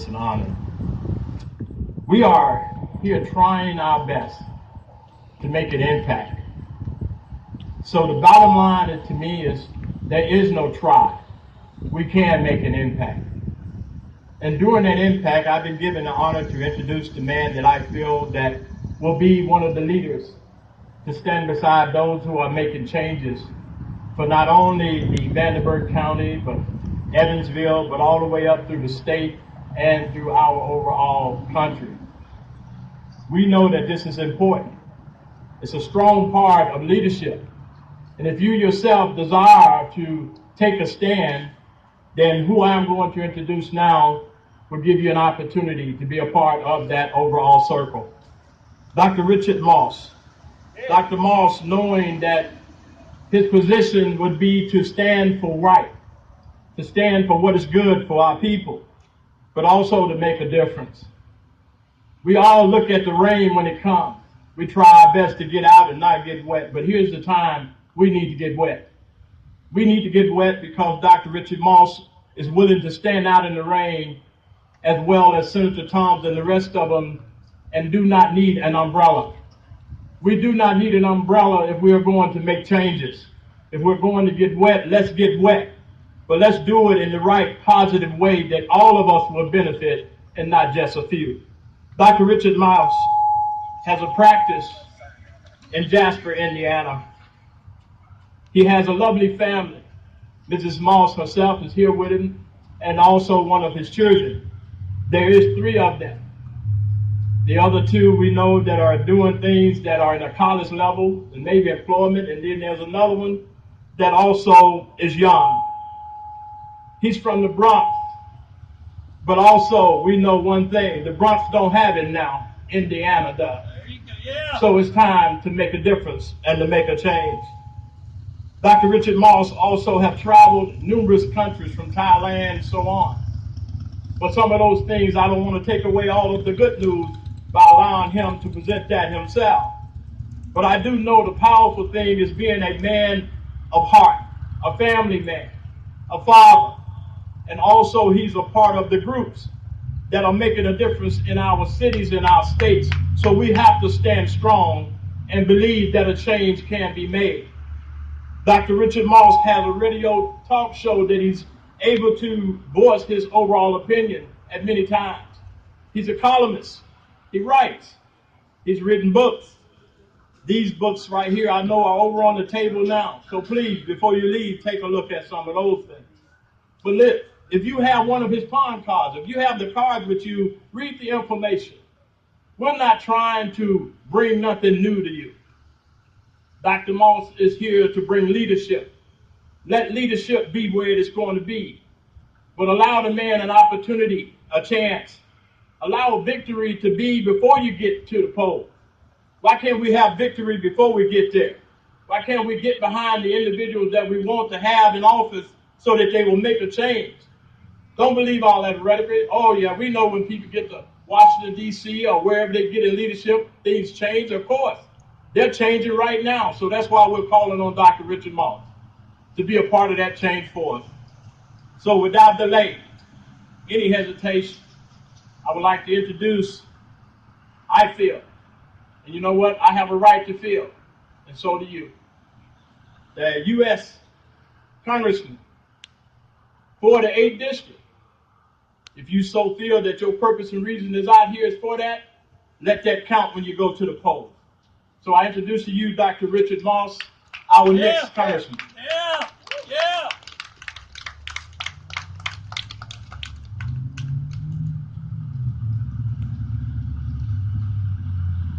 an honor. We are here trying our best to make an impact. So the bottom line to me is there is no try. We can make an impact. And during that impact, I've been given the honor to introduce the man that I feel that will be one of the leaders to stand beside those who are making changes for not only the Vanderbilt County, but Evansville, but all the way up through the state and through our overall country. We know that this is important. It's a strong part of leadership. And if you yourself desire to take a stand, then who I'm going to introduce now will give you an opportunity to be a part of that overall circle. Dr. Richard Moss. Dr. Moss, knowing that his position would be to stand for right, to stand for what is good for our people, but also to make a difference. We all look at the rain when it comes. We try our best to get out and not get wet, but here's the time we need to get wet. We need to get wet because Dr. Richard Moss is willing to stand out in the rain, as well as Senator Toms and the rest of them, and do not need an umbrella. We do not need an umbrella if we are going to make changes. If we're going to get wet, let's get wet. But let's do it in the right, positive way that all of us will benefit and not just a few. Dr. Richard Moss has a practice in Jasper, Indiana. He has a lovely family. Mrs. Moss herself is here with him, and also one of his children. There is 3 of them. The other 2 we know that are doing things that are in a college level and maybe employment, and then there's another one that also is young. He's from the Bronx, but also we know one thing, the Bronx don't have it now, Indiana does. Yeah. So it's time to make a difference and to make a change. Dr. Richard Moss also have traveled numerous countries from Thailand and so on. But some of those things, I don't want to take away all of the good news by allowing him to present that himself. But I do know the powerful thing is being a man of heart, a family man, a father, and also he's a part of the groups that are making a difference in our cities and our states. So we have to stand strong and believe that a change can be made. Dr. Richard Moss has a radio talk show that he's able to voice his overall opinion at many times. He's a columnist. He writes. He's written books. These books right here I know are over on the table now. So please, before you leave, take a look at some of those things. But look, if you have one of his pawn cards, if you have the cards with you, read the information. We're not trying to bring nothing new to you. Dr. Moss is here to bring leadership. Let leadership be where it is going to be. But allow the man an opportunity, a chance. Allow victory to be before you get to the poll. Why can't we have victory before we get there? Why can't we get behind the individuals that we want to have in office so that they will make a change? Don't believe all that rhetoric. Oh yeah, we know when people get to Washington, D.C. or wherever they get in leadership, things change. Of course, they're changing right now. So that's why we're calling on Dr. Richard Moss to be a part of that change for us. So without delay, any hesitation, I would like to introduce, I feel, and you know what? I have a right to feel, and so do you. The U.S. Congressman for the 8th District. If you so feel that your purpose and reason is out here is for that, let that count when you go to the polls. So I introduce to you Dr. Richard Moss, our next congressman. Yeah.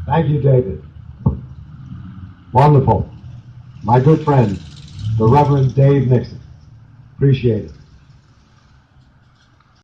Thank you, David. Wonderful. My good friend, the Reverend Dave Nixon. Appreciate it.